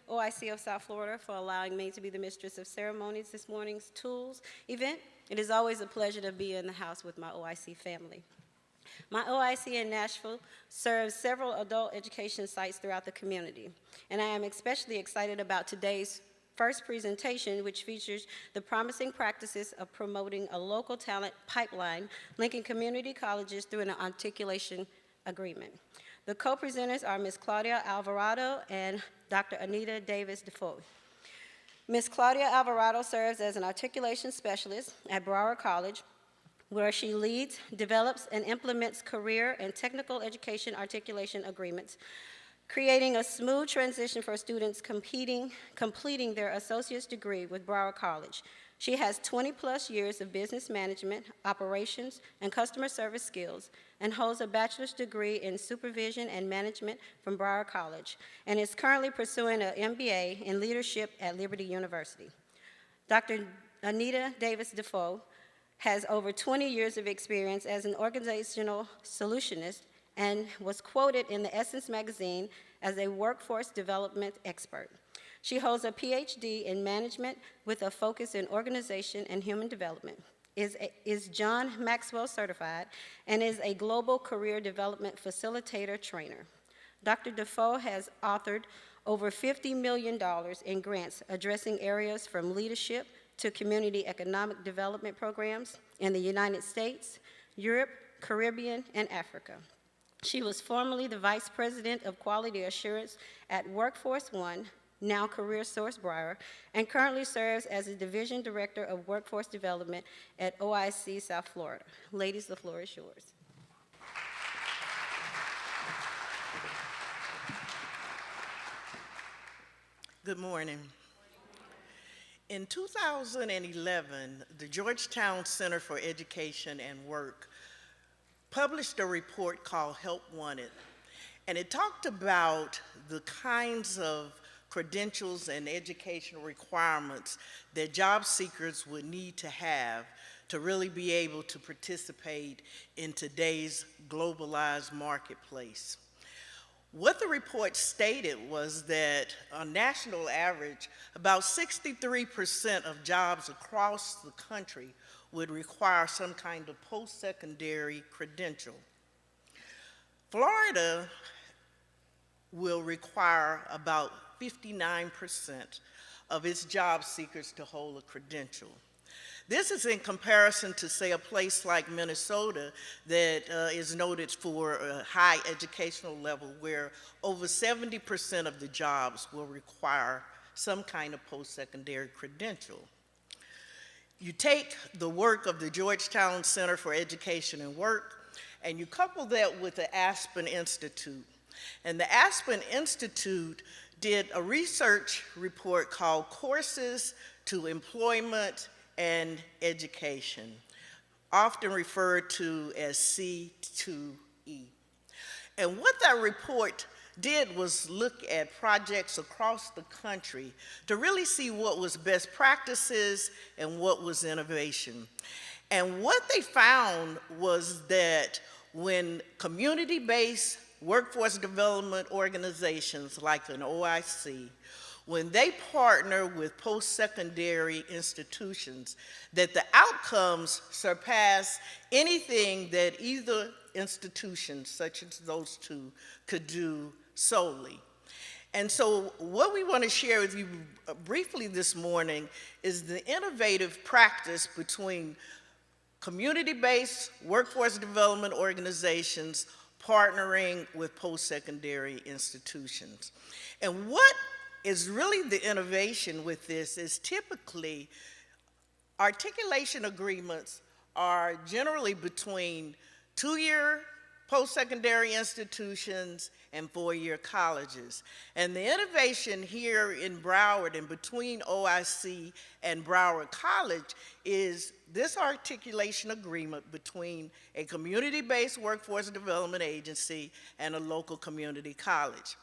OIC of South Florida for allowing me to be the mistress of ceremonies this morning's Tools event. It is always a pleasure to be in the house with my OIC family. My OIC in Nashville serves several adult education sites throughout the community, and I am especially excited about today's first presentation, which features the promising practices of promoting a local talent pipeline linking community colleges through an articulation agreement. The co-presenters are Ms. Claudia Alvarado and Dr. Anita Davis Defoe. Ms. Claudia Alvarado serves as an articulation specialist at Broward College, where she leads, develops, and implements career and technical education articulation agreements, creating a smooth transition for students completing their associate's degree with Broward College. She has 20-plus years of business management, operations, and customer service skills, and holds a bachelor's degree in supervision and management from Broward College, and is currently pursuing an MBA in leadership at Liberty University. Dr. Anita Davis Defoe has over 20 years of experience as an organizational solutionist and was quoted in the Essence magazine as a workforce development expert. She holds a PhD in management with a focus in organization and human development, is John Maxwell certified, and is a global career development facilitator trainer. Dr. Defoe has authored over $50 million in grants addressing areas from leadership to community economic development programs in the United States, Europe, Caribbean, and Africa. She was formerly the Vice President of Quality Assurance at Workforce One, now CareerSource Broward, and currently serves as the Division Director of Workforce Development at OIC South Florida. Ladies, the floor is yours. Good morning. In 2011, the Georgetown Center for Education and Work published a report called Help Wanted, and it talked about the kinds of credentials and educational requirements that job seekers would need to have to really be able to participate in today's globalized marketplace. What the report stated was that on national average, about 63% of jobs across the country would require some kind of post-secondary credential. Florida will require about 59% of its job seekers to hold a credential. This is in comparison to, say, a place like Minnesota that is noted for a high educational level where over 70% of the jobs will require some kind of post-secondary credential. You take the work of the Georgetown Center for Education and Work, and you couple that with the Aspen Institute. And the Aspen Institute did a research report called Courses to Employment and Education, often referred to as C2E. And what that report did was look at projects across the country to really see what was best practices and what was innovation. And what they found was that when community-based workforce development organizations like an OIC, when they partner with post-secondary institutions, that the outcomes surpass anything that either institution, such as those two, could do solely. And so what we want to share with you briefly this morning is the innovative practice between community-based workforce development organizations partnering with post-secondary institutions. And what is really the innovation with this is typically articulation agreements are generally between 2-year post-secondary institutions and 4-year colleges. And the innovation here in Broward and between OIC and Broward College is this articulation agreement between a community-based workforce development agency and a local community college.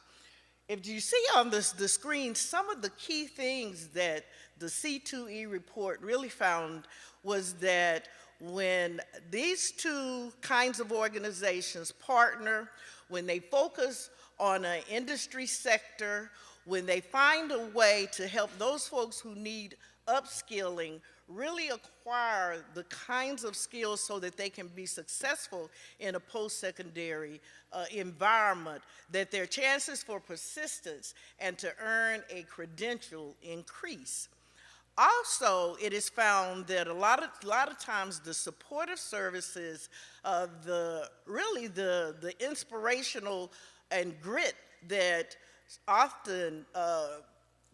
If you see on the screen, some of the key things that the C2E report really found was that when these two kinds of organizations partner, when they focus on an industry sector, when they find a way to help those folks who need upskilling really acquire the kinds of skills so that they can be successful in a post-secondary environment, that their chances for persistence and to earn a credential increase. Also, it is found that a lot of times the supportive services, the inspirational and grit that often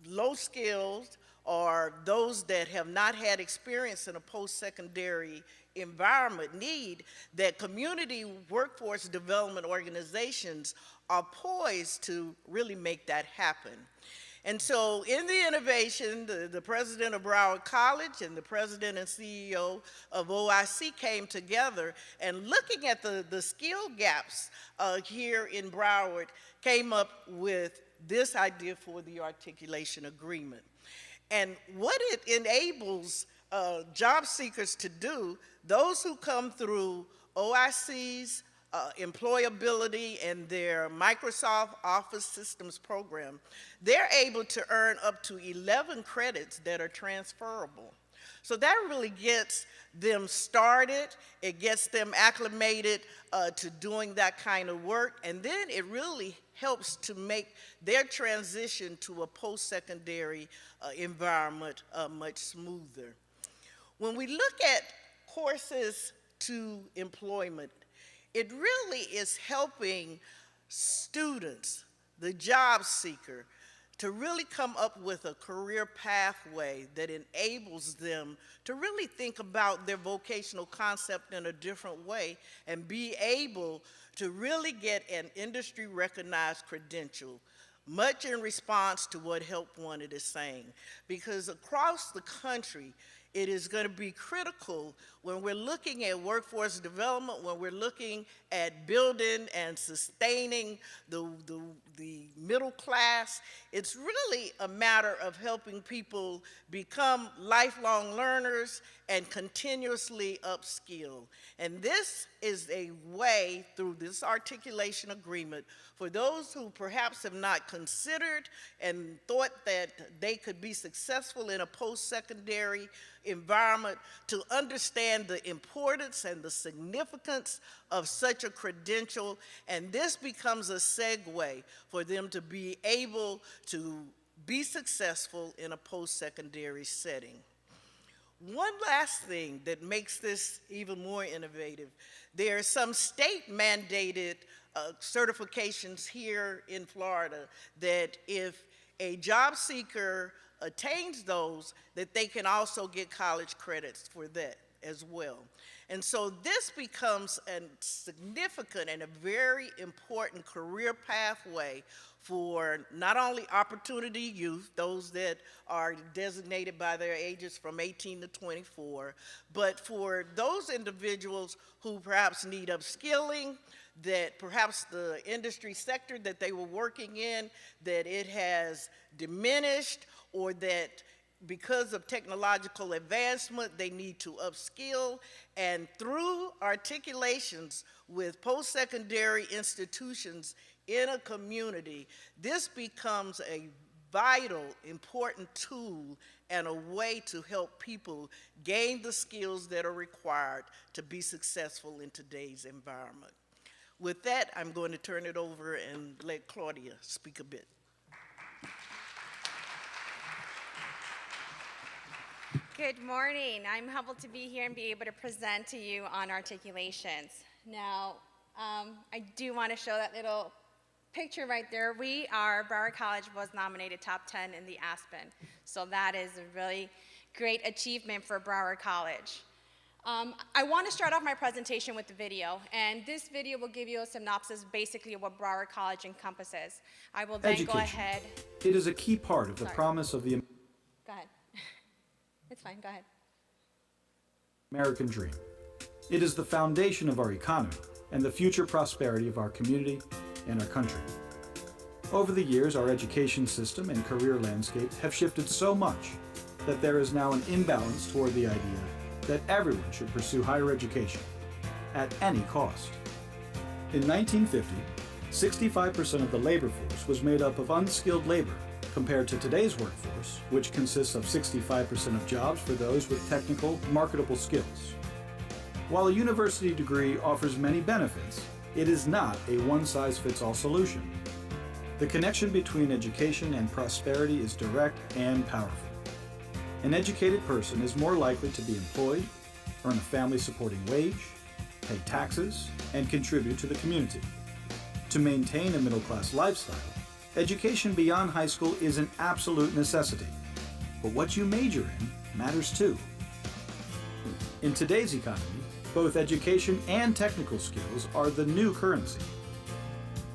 low skilled or those that have not had experience in a post-secondary environment need, that community workforce development organizations are poised to really make that happen. And so in the innovation, the president of Broward College and the president and CEO of OIC came together, and looking at the skill gaps here in Broward, came up with this idea for the articulation agreement. And what it enables job seekers to do, those who come through OIC's employability and their Microsoft Office Systems program, they're able to earn up to 11 credits that are transferable. So that really gets them started, it gets them acclimated to doing that kind of work, and then it really helps to make their transition to a post-secondary environment much smoother. When we look at courses to employment, it really is helping students, the job seeker, to really come up with a career pathway that enables them to really think about their vocational concept in a different way and be able to really get an industry recognized credential, much in response to what Help Wanted is saying. Because across the country, it is going to be critical when we're looking at workforce development, when we're looking at building and sustaining the middle class. It's really a matter of helping people become lifelong learners and continuously upskill. And this is a way, through this articulation agreement, for those who perhaps have not considered and thought that they could be successful in a post-secondary environment, to understand the importance and the significance of such a credential, and this becomes a segue for them to be able to be successful in a post-secondary setting. One last thing that makes this even more innovative, there are some state-mandated certifications here in Florida that if a job seeker attains those, that they can also get college credits for that as well. And so this becomes a significant and a very important career pathway for not only opportunity youth, those that are designated by their ages from 18 to 24, but for those individuals who perhaps need upskilling, that perhaps the industry sector that they were working in, that it has diminished, or that because of technological advancement, they need to upskill. And through articulations with post-secondary institutions in a community, this becomes a vital, important tool and a way to help people gain the skills that are required to be successful in today's environment. With that, I'm going to turn it over and let Claudia speak a bit. Good morning. I'm humbled to be here and be able to present to you on articulations. Now, I do want to show that little picture right there. Broward College was nominated top 10 in the Aspen. So that is a really great achievement for Broward College. I want to start off my presentation with the video, and this video will give you a synopsis basically of what Broward College encompasses. I will then go ahead. It is a key part of the promise of the Go ahead. It's fine, go ahead. American dream. It is the foundation of our economy and the future prosperity of our community and our country. Over the years, our education system and career landscape have shifted so much that there is now an imbalance toward the idea that everyone should pursue higher education at any cost. In 1950, 65% of the labor force was made up of unskilled labor compared to today's workforce, which consists of 65% of jobs for those with technical, marketable skills. While a university degree offers many benefits, it is not a one-size-fits-all solution. The connection between education and prosperity is direct and powerful. An educated person is more likely to be employed, earn a family-supporting wage, pay taxes, and contribute to the community. To maintain a middle-class lifestyle, education beyond high school is an absolute necessity. But what you major in matters too. In today's economy, both education and technical skills are the new currency.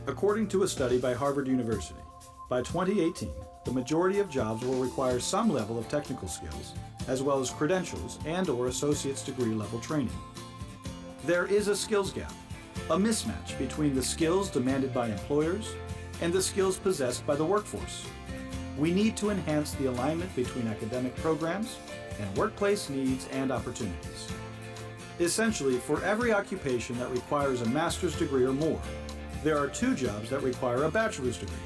According to a study by Harvard University, by 2018, the majority of jobs will require some level of technical skills, as well as credentials and/or associate's degree level training. There is a skills gap, a mismatch between the skills demanded by employers and the skills possessed by the workforce. We need to enhance the alignment between academic programs and workplace needs and opportunities. Essentially, for every occupation that requires a master's degree or more, there are 2 jobs that require a bachelor's degree,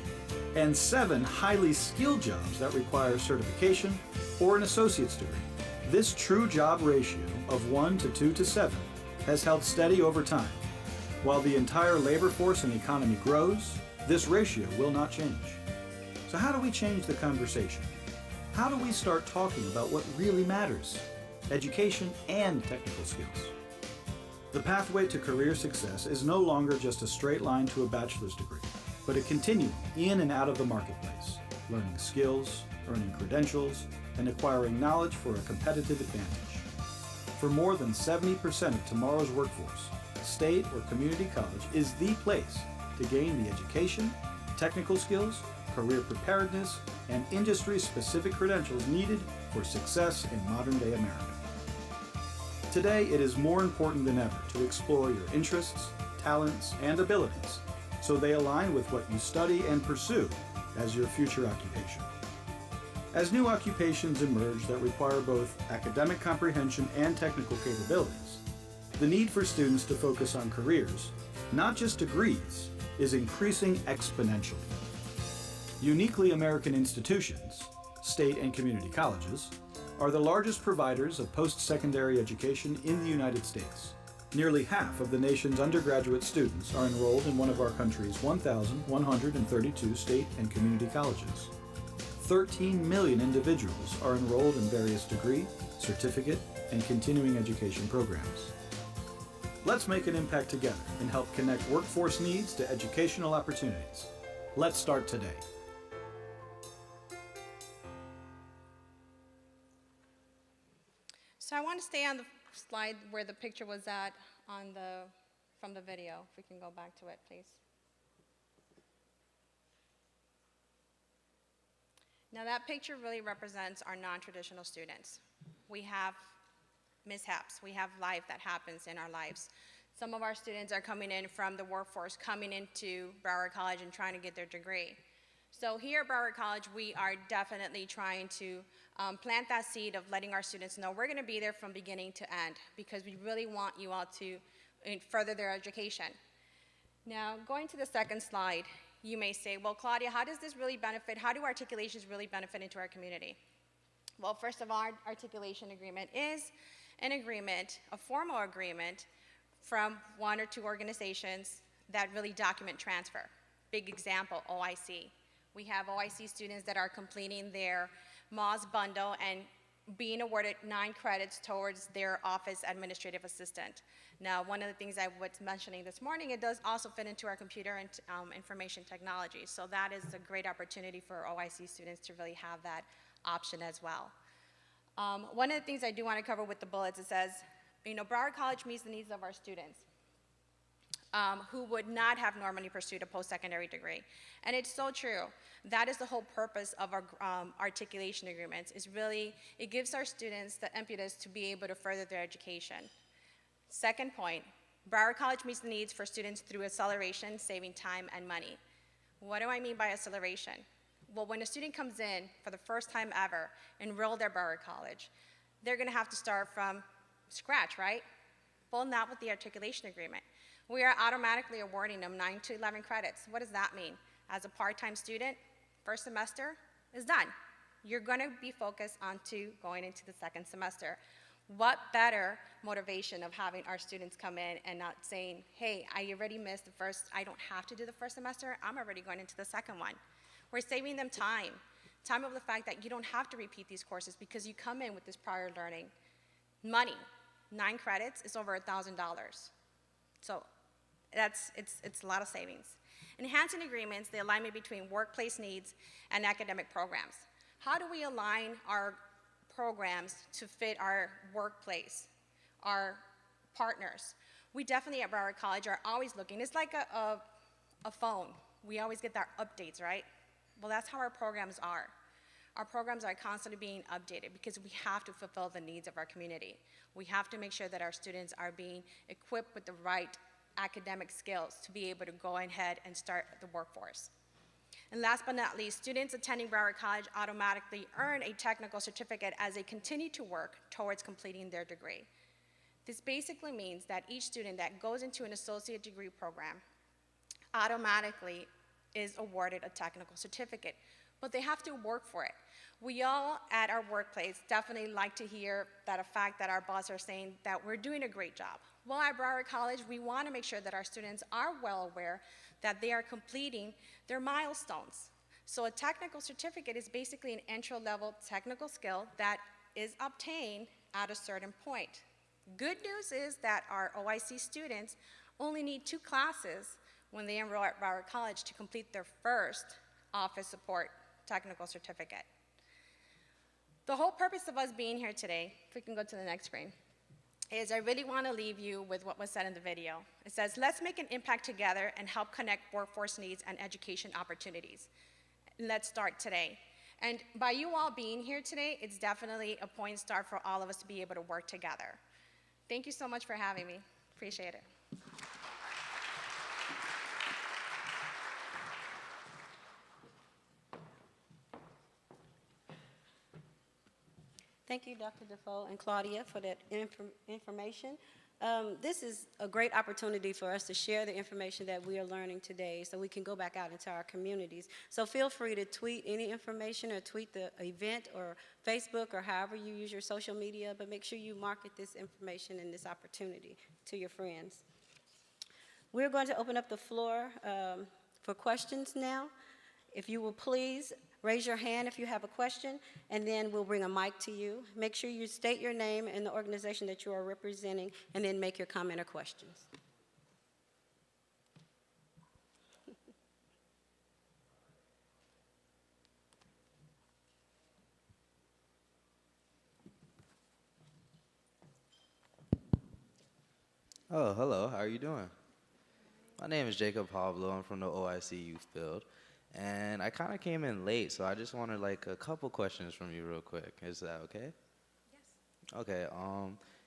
and 7 highly skilled jobs that require certification or an associate's degree. This true job ratio of 1 to 2 to 7 has held steady over time. While the entire labor force and economy grows, this ratio will not change. So how do we change the conversation? How do we start talking about what really matters? Education and technical skills. The pathway to career success is no longer just a straight line to a bachelor's degree, but a continuum in and out of the marketplace, learning skills, earning credentials, and acquiring knowledge for a competitive advantage. For more than 70% of tomorrow's workforce, state or community college is the place to gain the education, technical skills, career preparedness, and industry-specific credentials needed for success in modern-day America. Today, it is more important than ever to explore your interests, talents, and abilities so they align with what you study and pursue as your future occupation. As new occupations emerge that require both academic comprehension and technical capabilities, the need for students to focus on careers, not just degrees, is increasing exponentially. Uniquely American institutions, state and community colleges, are the largest providers of post-secondary education in the United States. Nearly half of the nation's undergraduate students are enrolled in one of our country's 1,132 state and community colleges. 13 million individuals are enrolled in various degree, certificate, and continuing education programs. Let's make an impact together and help connect workforce needs to educational opportunities. Let's start today. So I want to stay on the slide where the picture was at from the video. If we can go back to it, please. Now that picture really represents our non-traditional students. We have mishaps. We have life that happens in our lives. Some of our students are coming in from the workforce, coming into Broward College and trying to get their degree. So here at Broward College, we are definitely trying to plant that seed of letting our students know we're going to be there from beginning to end because we really want you all to further their education. Now, going to the second slide, you may say, well, Claudia, how does this really benefit, how do articulations really benefit into our community? Well, first of all, our articulation agreement is an agreement, a formal agreement from 1 or 2 organizations that really document transfer. Big example, OIC. We have OIC students that are completing their MOS bundle and being awarded 9 credits towards their office administrative assistant. Now, one of the things I was mentioning this morning, it does also fit into our computer and information technology. So that is a great opportunity for OIC students to really have that option as well. One of the things I do want to cover with the bullets, it says, Broward College meets the needs of our students who would not have normally pursued a post-secondary degree. And it's so true. That is the whole purpose of our articulation agreements, is really, it gives our students the impetus to be able to further their education. Second point, Broward College meets the needs for students through acceleration, saving time and money. What do I mean by acceleration? Well, when a student comes in for the first time ever, enrolled at Broward College, they're gonna have to start from scratch, right? Well, not with the articulation agreement. We are automatically awarding them 9 to 11 credits. What does that mean? As a part-time student, first semester, is done. You're going to be focused on going into the second semester. What better motivation of having our students come in and not saying, hey, I already missed the first, I don't have to do the first semester, I'm already going into the second one. We're saving them time of the fact that you don't have to repeat these courses because you come in with this prior learning. Money, 9 credits is over $1,000. So it's a lot of savings. Enhancing agreements, the alignment between workplace needs and academic programs. How do we align our programs to fit our workplace, our partners? We definitely at Broward College are always looking. It's like a phone. We always get our updates, right? Well, that's how our programs are. Our programs are constantly being updated because we have to fulfill the needs of our community. We have to make sure that our students are being equipped with the right academic skills to be able to go ahead and start the workforce. And last but not least, students attending Broward College automatically earn a technical certificate as they continue to work towards completing their degree. This basically means that each student that goes into an associate degree program automatically is awarded a technical certificate, but they have to work for it. We all at our workplace definitely like to hear that a fact that our boss are saying that we're doing a great job. Well, at Broward College, we want to make sure that our students are well aware that they are completing their milestones. So a technical certificate is basically an entry-level technical skill that is obtained at a certain point. Good news is that our OIC students only need 2 classes when they enroll at Broward College to complete their first office support technical certificate. The whole purpose of us being here today, if we can go to the next screen, is I really want to leave you with what was said in the video. It says, let's make an impact together and help connect workforce needs and education opportunities. Let's start today. And by you all being here today, it's definitely a point start for all of us to be able to work together. Thank you so much for having me. Appreciate it. Thank you, Dr. Defoe and Claudia, for that information. This is a great opportunity for us to share the information that we are learning today so we can go back out into our communities. So feel free to tweet any information or tweet the event or Facebook or however you use your social media, but make sure you market this information and this opportunity to your friends. We're going to open up the floor for questions now. If you will please raise your hand if you have a question, and then we'll bring a mic to you. Make sure you state your name and the organization that you are representing, and then make your comment or questions. Oh, hello. How are you doing? My name is Jacob Pablo. I'm from the OIC Youth Field. And I kind of came in late, so I just wanted like a couple questions from you real quick. Is that okay? Yes. Okay.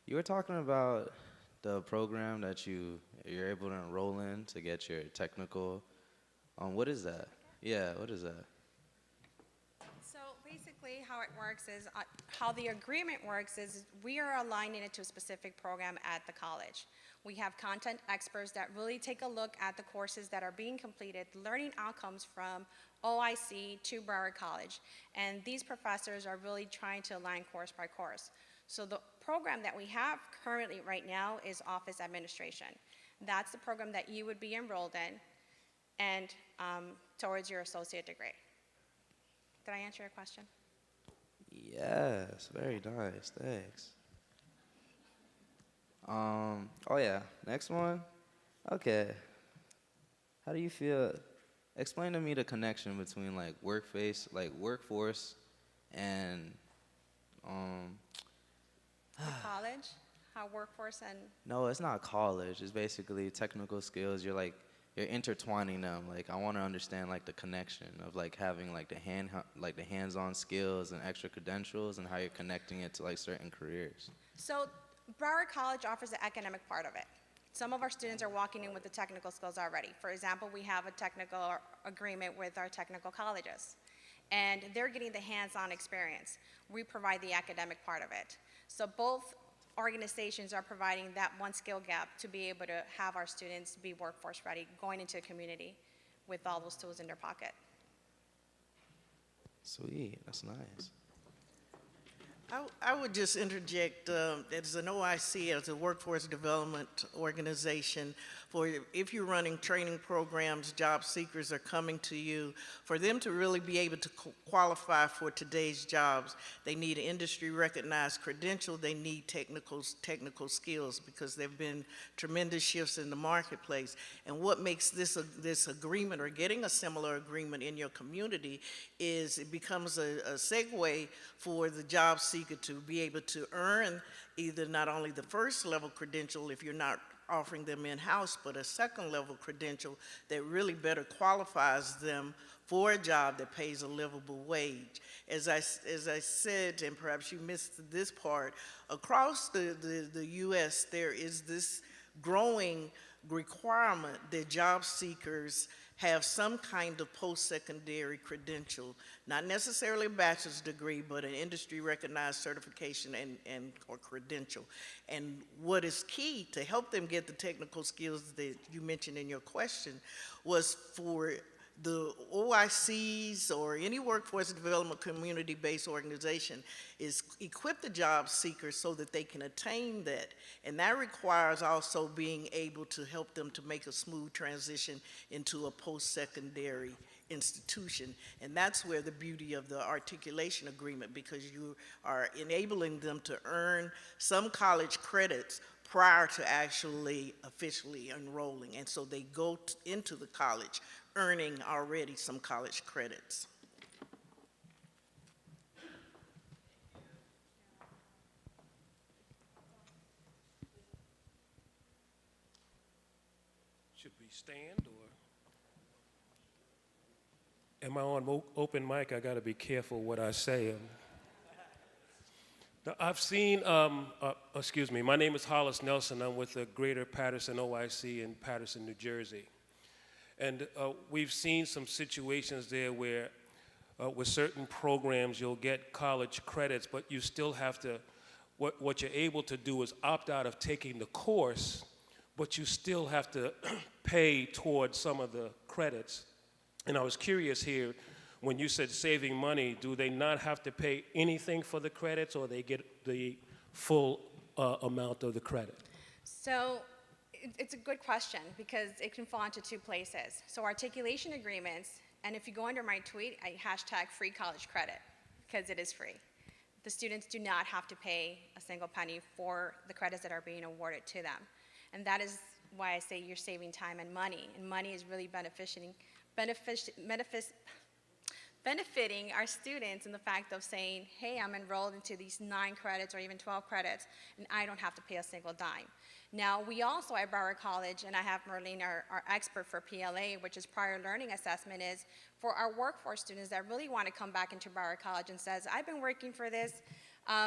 You were talking about the program that you're able to enroll in to get your technical. What is that? Yeah, what is that? So basically how it works is, how the agreement works is we are aligning it to a specific program at the college. We have content experts that really take a look at the courses that are being completed, learning outcomes from OIC to Broward College. And these professors are really trying to align course by course. So the program that we have currently right now is office administration. That's the program that you would be enrolled in and towards your associate degree. Did I answer your question? Yes, very nice. Thanks. Oh yeah, next one. Okay. How do you feel? Explain to me the connection between like workforce and College, how workforce and no, it's not college. It's basically technical skills. You're intertwining them. Like I want to understand like the connection of like having like the hands-on skills and extra credentials and how you're connecting it to like certain careers. so Broward College offers the academic part of it. Some of our students are walking in with the technical skills already. For example, we have a technical agreement with our technical colleges, and they're getting the hands-on experience. We provide the academic part of it. So both organizations are providing that one skill gap to be able to have our students be workforce ready, going into the community with all those tools in their pocket. Sweet, that's nice. I would just interject, as an OIC, as a workforce development organization, for if you're running training programs, job seekers are coming to you, for them to really be able to qualify for today's jobs, they need an industry recognized credential, they need technical skills, because there have been tremendous shifts in the marketplace. And what makes this agreement, or getting a similar agreement in your community, is it becomes a segue for the job seeker to be able to earn either not only the first level credential if you're not offering them in-house, but a second level credential that really better qualifies them for a job that pays a livable wage. As I said, and perhaps you missed this part, across the U.S. there is this growing requirement that job seekers have some kind of post-secondary credential, not necessarily a bachelor's degree, but an industry-recognized certification or credential. And what is key to help them get the technical skills that you mentioned in your question was for the OICs or any workforce development community-based organization is equip the job seekers so that they can attain that. And that requires also being able to help them to make a smooth transition into a post-secondary institution. And that's where the beauty of the articulation agreement, because you are enabling them to earn some college credits prior to actually officially enrolling. And so they go into the college earning already some college credits. Should we stand, or? Am I on open mic? I gotta be careful what I say. Now, I've seen, excuse me, my name is Hollis Nelson. I'm with the Greater Paterson OIC in Paterson, New Jersey. And we've seen some situations there where with certain programs you'll get college credits, but you still have to, what you're able to do is opt out of taking the course, but you still have to pay towards some of the credits. And I was curious here, when you said saving money, do they not have to pay anything for the credits, or they get the full amount of the credit? So it's a good question, because it can fall into two places. So articulation agreements, and if you go under my tweet, I hashtag free college credit, because it is free. The students do not have to pay a single penny for the credits that are being awarded to them. And that is why I say you're saving time and money is really benefiting our students in the fact of saying, hey, I'm enrolled into these 9 credits or even 12 credits, and I don't have to pay a single dime. Now, we also at Broward College, and I have Merlene, our expert for PLA, which is prior learning assessment, is for our workforce students that really want to come back into Broward College and says, I've been working for this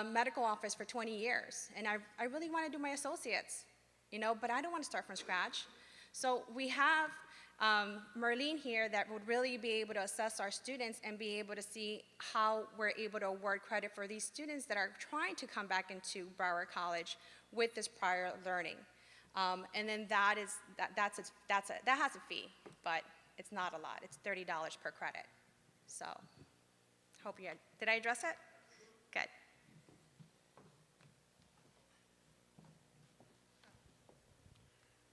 medical office for 20 years, and I really want to do my associates, but I don't want to start from scratch. So we have Merlene here that would really be able to assess our students and be able to see how we're able to award credit for these students that are trying to come back into Broward College with this prior learning. And then that has a fee, but it's not a lot. It's $30 per credit. So hope you did I address it? Good.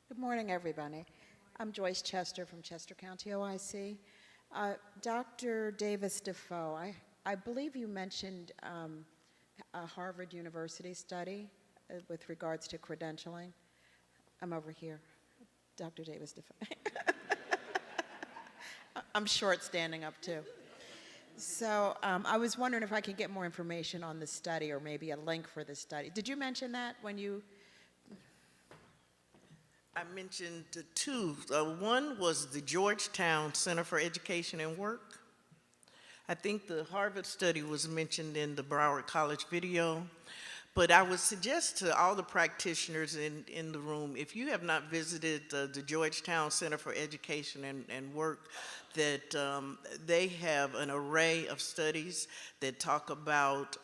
Good morning, everybody. I'm Joyce Chester from Chester County OIC. Dr. Davis-Defoe, I believe you mentioned a Harvard University study with regards to credentialing. I'm over here, Dr. Davis-Defoe. I'm short standing up too. So I was wondering if I could get more information on the study, or maybe a link for the study. Did you mention that when you? I mentioned 2. One was the Georgetown Center for Education and Work. I think the Harvard study was mentioned in the Broward College video. But I would suggest to all the practitioners in the room, if you have not visited the Georgetown Center for Education and Work, that they have an array of studies that talk about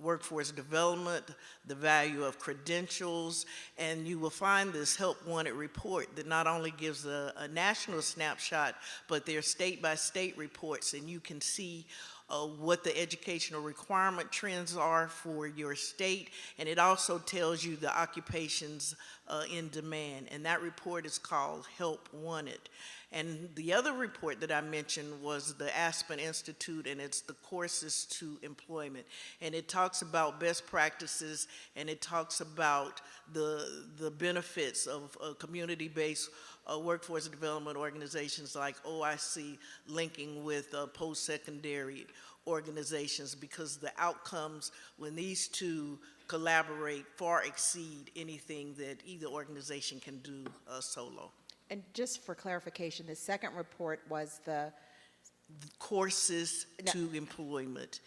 workforce development, the value of credentials, and you will find this Help Wanted report that not only gives a national snapshot, but they're state-by-state reports, and you can see what the educational requirement trends are for your state, and it also tells you the occupations in demand, and that report is called Help Wanted. And the other report that I mentioned was the Aspen Institute, and it's the Courses to Employment. And it talks about best practices, and it talks about the benefits of community-based workforce development organizations like OIC linking with post-secondary organizations, because the outcomes when these two collaborate far exceed anything that either organization can do solo. And just for clarification, the second report was the, Courses No. to Employment.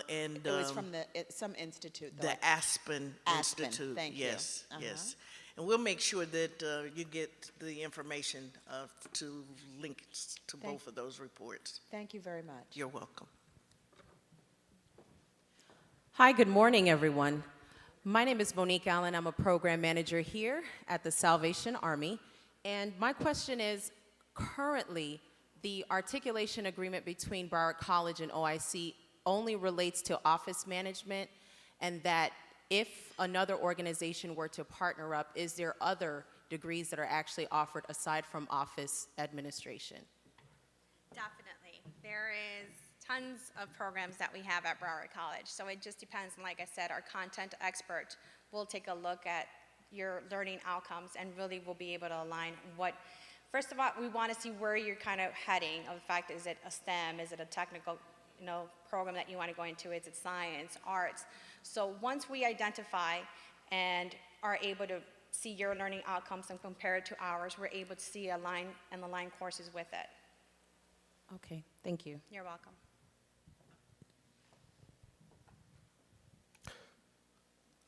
And it was from some institute, though. the Aspen Aspen, Institute. thank you. Yes, Uh-huh. yes. And we'll make sure that you get the information to link to both of those reports. Thank you very much. You're welcome. Hi, good morning, everyone. My name is Monique Allen. I'm a program manager here at the Salvation Army. And my question is, currently, the articulation agreement between Broward College and OIC only relates to office management, and that if another organization were to partner up, is there other degrees that are actually offered aside from office administration? Definitely. There is tons of programs that we have at Broward College. So it just depends, and like I said, our content expert will take a look at your learning outcomes and really will be able to align what, first of all, we want to see where you're kind of heading. Of the fact, is it a STEM, is it a technical, program that you want to go into, is it science, arts? So once we identify and are able to see your learning outcomes and compare it to ours, we're able to see align courses with it. Okay, thank you. You're welcome.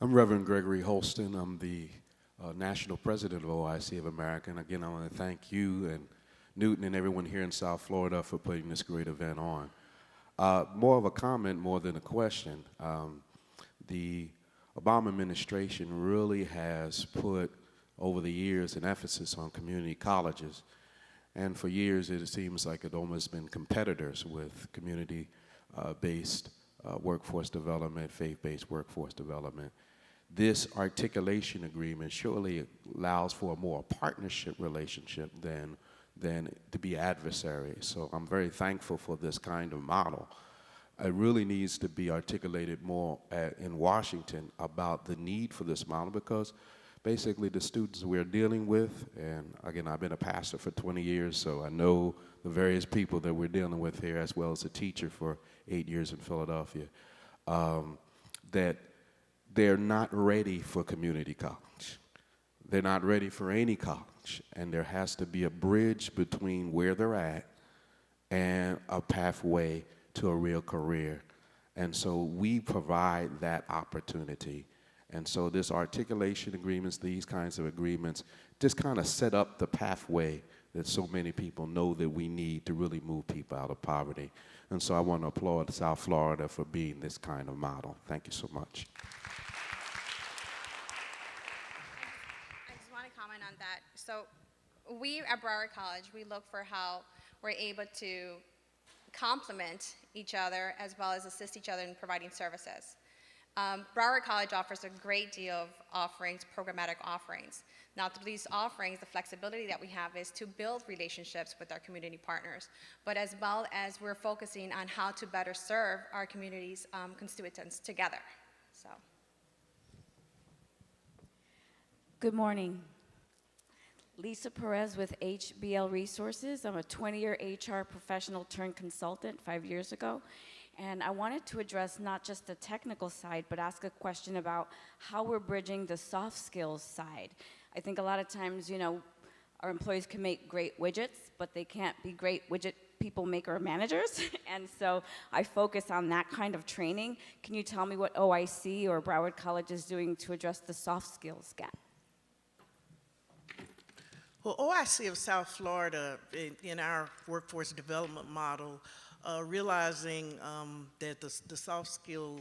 I'm Reverend Gregory Holston. I'm the National President of OIC of America. And again, I want to thank you and Newton and everyone here in South Florida for putting this great event on. More of a comment more than a question. The Obama administration really has put, over the years, an emphasis on community colleges. And for years, it seems like it almost been competitors with community-based workforce development, faith-based workforce development. This articulation agreement surely allows for a more partnership relationship than to be adversaries. So I'm very thankful for this kind of model. It really needs to be articulated more in Washington about the need for this model, because basically the students we're dealing with, and again, I've been a pastor for 20 years, so I know the various people that we're dealing with here, as well as a teacher for 8 years in Philadelphia, that they're not ready for community college. They're not ready for any college, and there has to be a bridge between where they're at and a pathway to a real career. And so we provide that opportunity. And so this articulation agreements, these kinds of agreements, just kind of set up the pathway that so many people know that we need to really move people out of poverty. And so I want to applaud South Florida for being this kind of model. Thank you so much. I just want to comment on that. So we at Broward College, we look for how we're able to complement each other as well as assist each other in providing services. Broward College offers a great deal of offerings, programmatic offerings. Now, through these offerings, the flexibility that we have is to build relationships with our community partners, but as well as we're focusing on how to better serve our community's constituents together. So. Good morning. Lisa Perez with HBL Resources. I'm a 20-year HR professional turned consultant 5 years ago. And I wanted to address not just the technical side, but ask a question about how we're bridging the soft skills side. I think a lot of times, our employees can make great widgets, but they can't be great widget people maker managers. And so I focus on that kind of training. Can you tell me what OIC or Broward College is doing to address the soft skills gap? Well, OIC of South Florida, in our workforce development model, realizing that the soft skill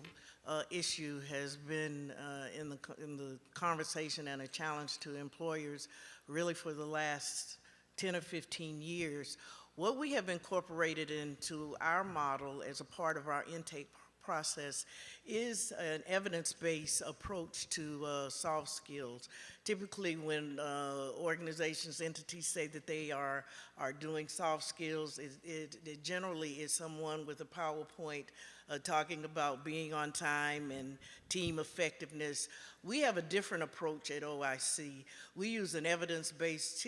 issue has been in the conversation and a challenge to employers really for the last 10 or 15 years, What we have incorporated into our model as a part of our intake process is an evidence-based approach to soft skills. Typically when organizations, entities say that they are doing soft skills, it generally is someone with a PowerPoint talking about being on time and team effectiveness. We have a different approach at OIC. We use an evidence-based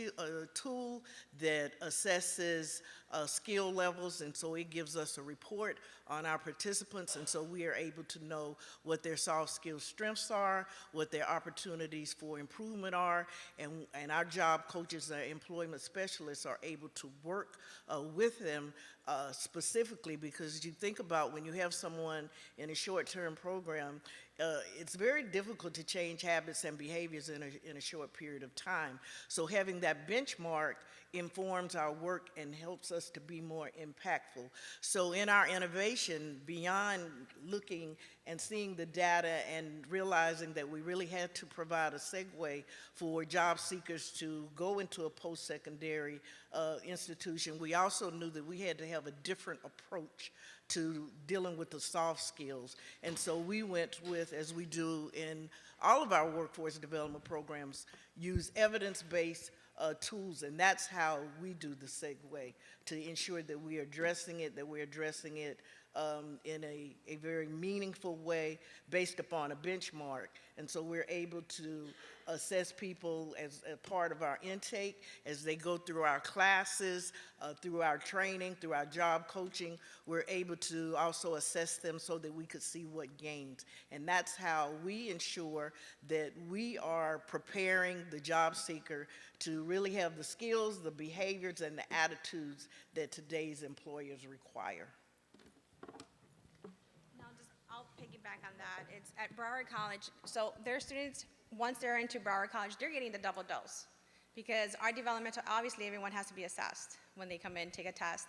tool that assesses skill levels, and so it gives us a report on our participants, and so we are able to know what their soft skill strengths are, what their opportunities for improvement are, and our job coaches, our employment specialists are able to work with them specifically, because you think about when you have someone in a short-term program, it's very difficult to change habits and behaviors in a short period of time. So having that benchmark informs our work and helps us to be more impactful. So in our innovation, beyond looking and seeing the data and realizing that we really had to provide a segue for job seekers to go into a post-secondary institution, we also knew that we had to have a different approach to dealing with the soft skills. And so we went with, as we do in all of our workforce development programs, use evidence-based tools, and that's how we do the segue to ensure that we are addressing it, in a very meaningful way based upon a benchmark. And so we're able to assess people as a part of our intake, as they go through our classes, through our training, through our job coaching. We're able to also assess them so that we could see what gains. And that's how we ensure that we are preparing the job seeker to really have the skills, the behaviors, and the attitudes that today's employers require. I'll piggyback on that. It's at Broward College, so their students, once they're into Broward College, they're getting the double dose, because our developmental, obviously everyone has to be assessed when they come in, take a test.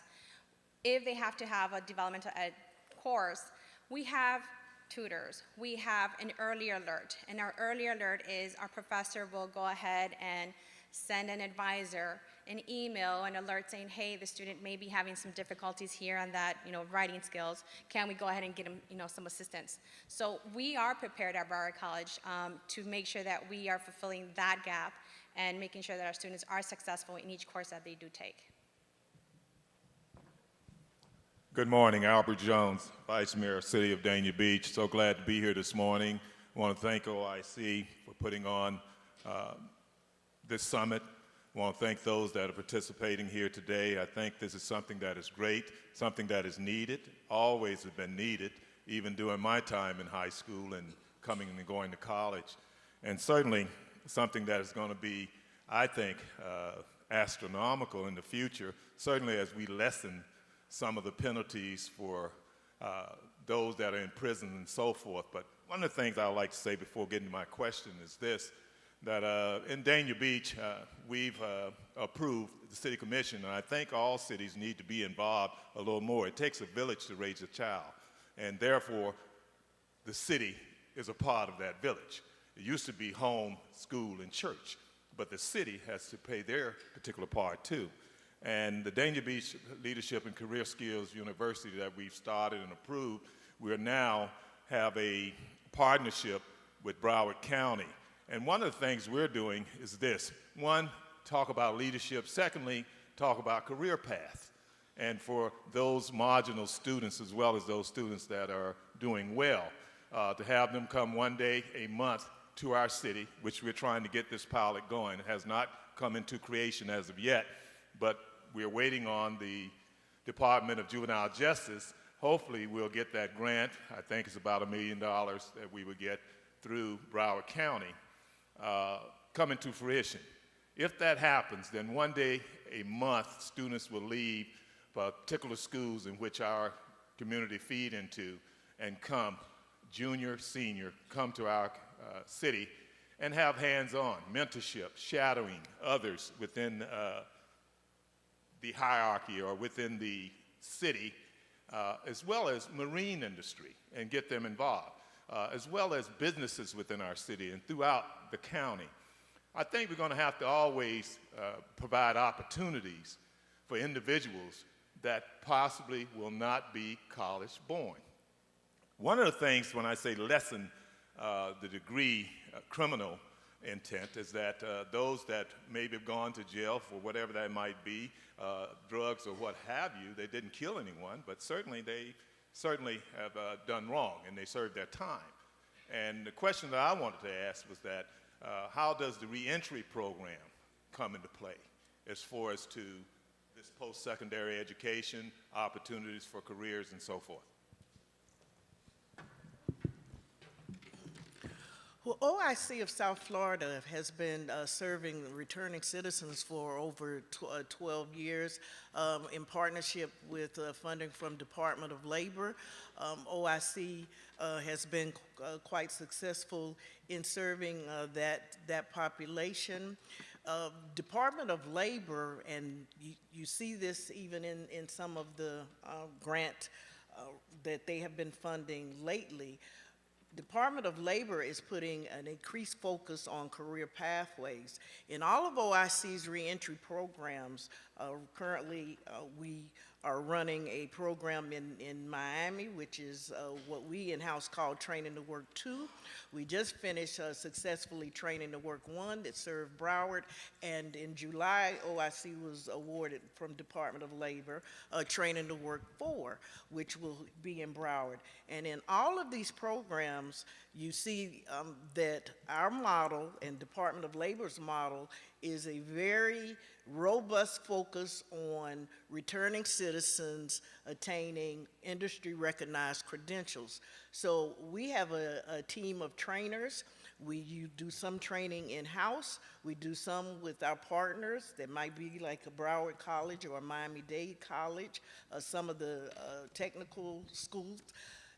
If they have to have a developmental ed course, we have tutors, we have an early alert, and our early alert is our professor will go ahead and send an advisor an email, an alert saying, hey, the student may be having some difficulties here on that, writing skills. Can we go ahead and get them, some assistance? So we are prepared at Broward College to make sure that we are fulfilling that gap and making sure that our students are successful in each course that they do take. Good morning, Albert Jones, Vice Mayor, City of Dania Beach. So glad to be here this morning. I want to thank OIC for putting on this summit. I want to thank those that are participating here today. I think this is something that is great, something that is needed, always has been needed, even during my time in high school and coming and going to college. And certainly something that is going to be, I think, astronomical in the future, certainly as we lessen some of the penalties for those that are in prison and so forth. But one of the things I would like to say before getting to my question is this, that in Dania Beach, we've approved the City Commission, and I think all cities need to be involved a little more. It takes a village to raise a child, and therefore, the city is a part of that village. It used to be home, school, and church, but the city has to play their particular part too. And the Dania Beach Leadership and Career Skills University that we've started and approved, we now have a partnership with Broward County. And one of the things we're doing is this. One, talk about leadership. Secondly, talk about career path. And for those marginal students as well as those students that are doing well, to have them come one day a month to our city, which we're trying to get this pilot going. It has not come into creation as of yet, but we're waiting on the Department of Juvenile Justice. Hopefully we'll get that grant. I think it's about $1 million that we would get through Broward County. Coming to fruition. If that happens, then one day a month, students will leave particular schools in which our community feed into and come, junior, senior, come to our city and have hands-on mentorship, shadowing others within the hierarchy or within the city, as well as marine industry, and get them involved. As well as businesses within our city and throughout the county. I think we're going to have to always provide opportunities for individuals that possibly will not be college born. One of the things when I say lessen the degree criminal intent is that those that maybe have gone to jail for whatever that might be, drugs or what have you, they didn't kill anyone, but they certainly have done wrong and they served their time. And the question that I wanted to ask was that how does the reentry program come into play as far as to this post-secondary education, opportunities for careers and so forth? Well, OIC of South Florida has been serving returning citizens for over 12 years in partnership with funding from Department of Labor. OIC has been quite successful in serving that population. Department of Labor, and you see this even in some of the grant that they have been funding lately. Department of Labor is putting an increased focus on career pathways. In all of OIC's reentry programs, currently we are running a program in Miami, which is what we in-house call Training to Work 2. We just finished successfully Training to Work 1 that served Broward, and in July, OIC was awarded from Department of Labor Training to Work 4, which will be in Broward. And in all of these programs, you see that our model and Department of Labor's model is a very robust focus on returning citizens attaining industry-recognized credentials. So we have a team of trainers. You do some training in-house. We do some with our partners that might be like a Broward College or a Miami-Dade College, some of the technical schools,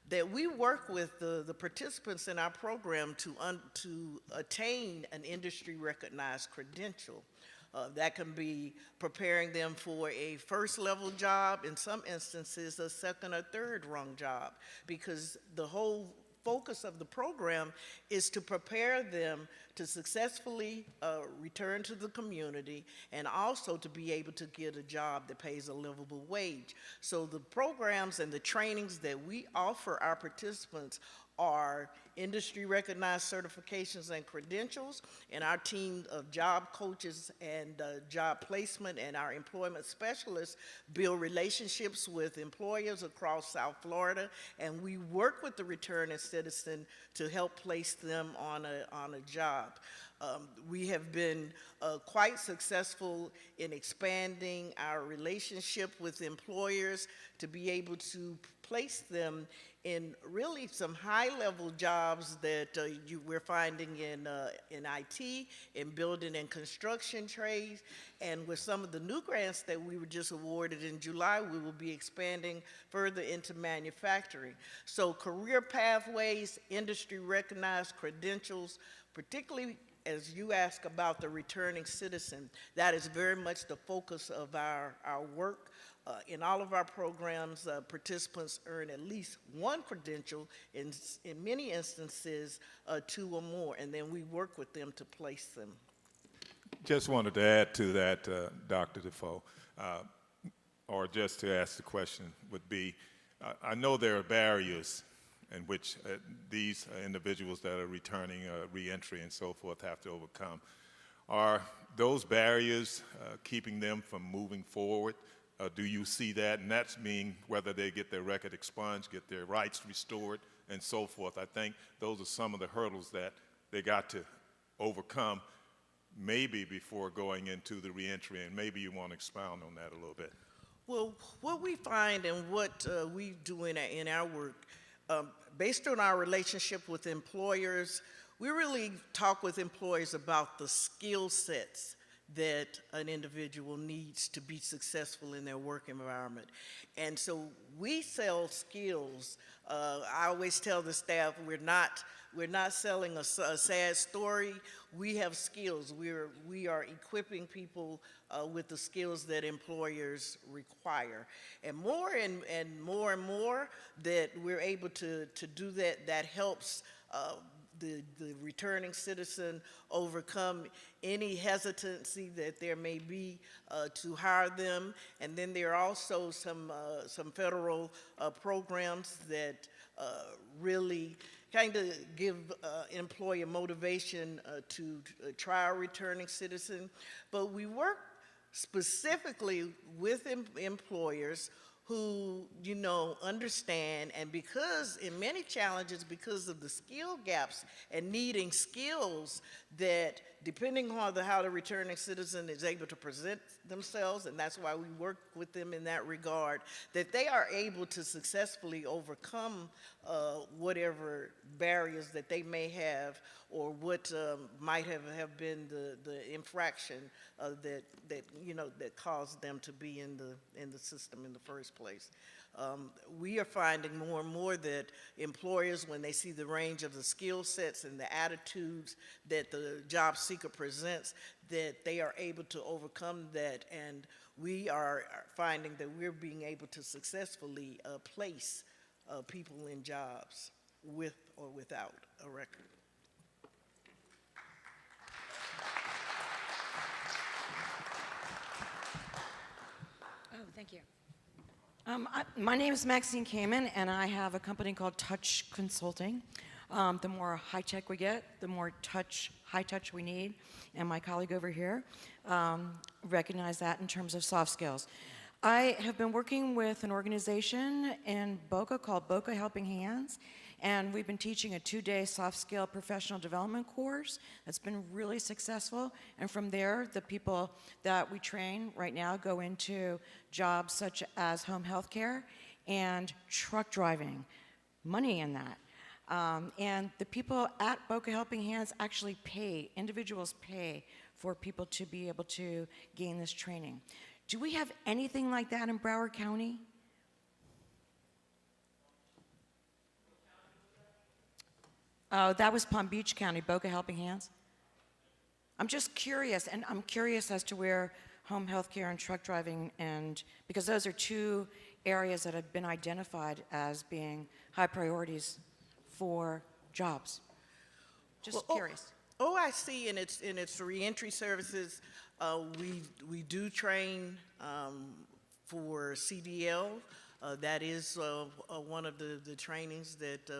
that we work with the participants in our program to attain an industry-recognized credential. That can be preparing them for a first-level job, in some instances a second or third rung job, because the whole focus of the program is to prepare them to successfully return to the community and also to be able to get a job that pays a livable wage. So the programs and the trainings that we offer our participants are industry-recognized certifications and credentials, and our team of job coaches and job placement and our employment specialists build relationships with employers across South Florida, and we work with the returning citizen to help place them on a job. We have been quite successful in expanding our relationship with employers to be able to place them in really some high-level jobs that we're finding in IT, in building and construction trades, and with some of the new grants that we were just awarded in July, we will be expanding further into manufacturing. So career pathways, industry-recognized credentials, particularly as you ask about the returning citizen, that is very much the focus of our work. In all of our programs, participants earn at least one credential, in many instances, two or more, and then we work with them to place them. Just wanted to add to that, Dr. Defoe, or just to ask the question would be, I know there are barriers in which these individuals that are returning reentry and so forth have to overcome. Are those barriers keeping them from moving forward? Do you see that? And that's meaning whether they get their record expunged, get their rights restored, and so forth. I think those are some of the hurdles that they got to overcome maybe before going into the reentry, and maybe you want to expound on that a little bit. Well, what we find and what we do in our work, based on our relationship with employers, we really talk with employers about the skill sets that an individual needs to be successful in their work environment. And so we sell skills. I always tell the staff we're not selling a sad story. We have skills. We are equipping people with the skills that employers require. And more and more that we're able to do that helps the returning citizen overcome any hesitancy that there may be to hire them. And then there are also some federal programs that really kind of give employer motivation to try a returning citizen. But we work specifically with employers who, you know, understand, and because in many challenges, because of the skill gaps and needing skills that, depending on how the returning citizen is able to present themselves, and that's why we work with them in that regard, that they are able to successfully overcome whatever barriers that they may have, or what might have been the infraction that you know, that caused them to be in the system in the first place. We are finding more and more that employers, when they see the range of the skill sets and the attitudes that the job seeker presents, that they are able to overcome that, and we are finding that we're being able to successfully place people in jobs with or without a record. Oh, thank you. My name is Maxine Kamen, and I have a company called Touch Consulting. The more high-tech we get, the more high touch we need, and my colleague over here recognized that in terms of soft skills. I have been working with an organization in Boca called Boca Helping Hands, and we've been teaching a 2-day soft skill professional development course that's been really successful. And from there, the people that we train right now go into jobs such as home health care and truck driving, money in that. And the people at Boca Helping Hands actually pay, individuals pay for people to be able to gain this training. Do we have anything like that in Broward County? Oh, that was Palm Beach County, Boca Helping Hands. I'm just curious, and I'm curious as to where home health care and truck driving, and because those are two areas that have been identified as being high priorities for jobs. Just curious. OIC in its reentry services, we do train for CDL. That is one of the trainings that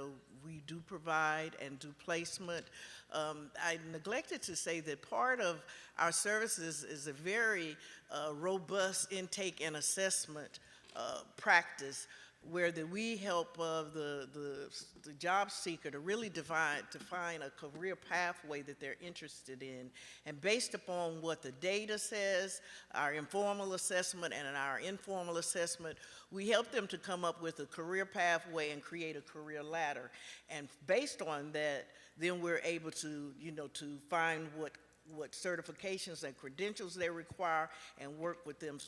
we do provide, and do placement. I neglected to say that part of our services is a very robust intake and assessment practice, where we help the job seeker to really define a career pathway that they're interested in. And based upon what the data says, our informal assessment and our informal assessment, we help them to come up with a career pathway and create a career ladder. And based on that, then we're able to, you know, to find what certifications and credentials they require and work with them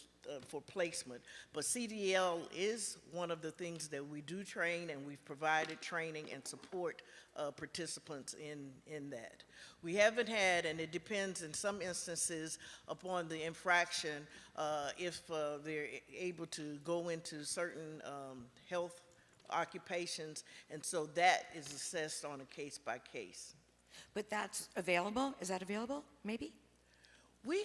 for placement. But CDL is one of the things that we do train, and we've provided training and support participants in that. We haven't had, and it depends in some instances upon the infraction, if they're able to go into certain health occupations, and so that is assessed on a case by case. But that's available? Is that available, maybe? We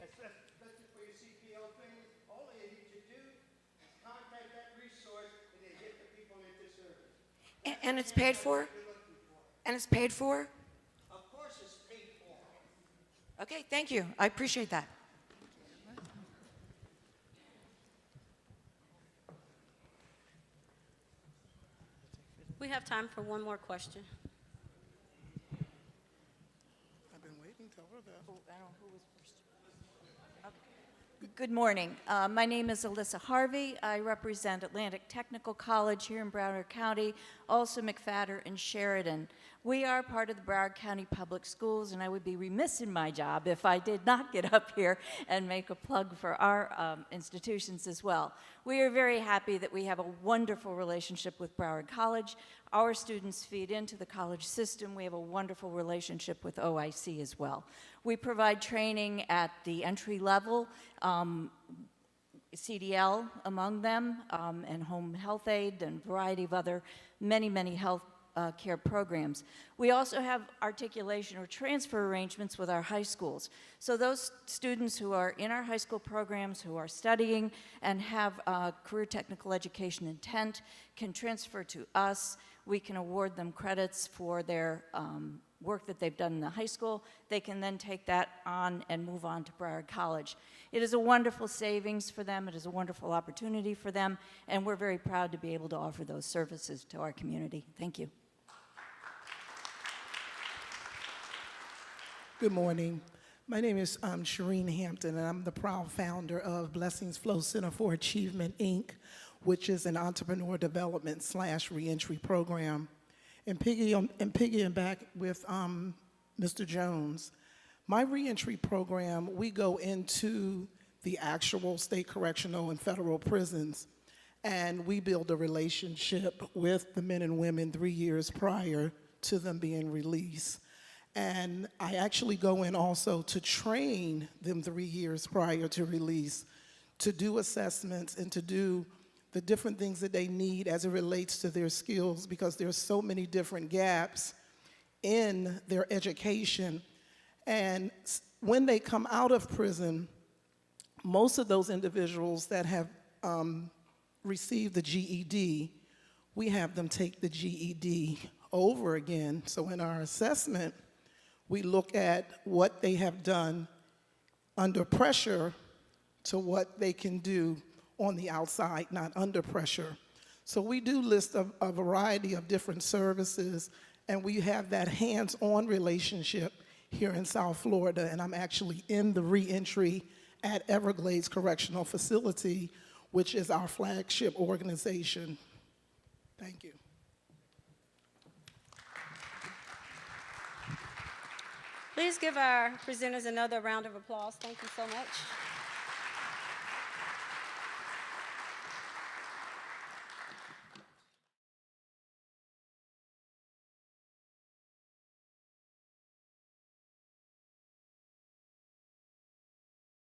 especially for your CPL training, all you need to do is contact that resource and they get the people into service. And it's paid for? And it's paid for? Of course it's paid for. Okay, thank you. I appreciate that. We have time for one more question. I've been waiting till we're there. Good morning. My name is Alyssa Harvey. I represent Atlantic Technical College here in Broward County, also McFadder and Sheridan. We are part of the Broward County Public Schools, and I would be remiss in my job if I did not get up here and make a plug for our institutions as well. We are very happy that we have a wonderful relationship with Broward College. Our students feed into the college system. We have a wonderful relationship with OIC as well. We provide training at the entry level, CDL among them, and home health aid and a variety of other many health care programs. We also have articulation or transfer arrangements with our high schools. So those students who are in our high school programs, who are studying and have career technical education intent can transfer to us. We can award them credits for their work that they've done in the high school. They can then take that on and move on to Broward College. It is a wonderful savings for them. It is a wonderful opportunity for them, and we're very proud to be able to offer those services to our community. Thank you. Good morning. My name is Shireen Hampton, and I'm the proud founder of Blessings Flow Center for Achievement, Inc., which is an entrepreneur development / reentry program. And piggying back with Mr. Jones, my reentry program, we go into the actual state correctional and federal prisons, and we build a relationship with the men and women 3 years prior to them being released. And I actually go in also to train them 3 years prior to release, to do assessments and to do the different things that they need as it relates to their skills, because there's so many different gaps in their education. And when they come out of prison, most of those individuals that have received the GED, we have them take the GED over again. So in our assessment, we look at what they have done under pressure to what they can do on the outside, not under pressure. So we do list a variety of different services, and we have that hands-on relationship here in South Florida, and I'm actually in the reentry at Everglades Correctional Facility, which is our flagship organization. Thank you. Please give our presenters another round of applause. Thank you so much.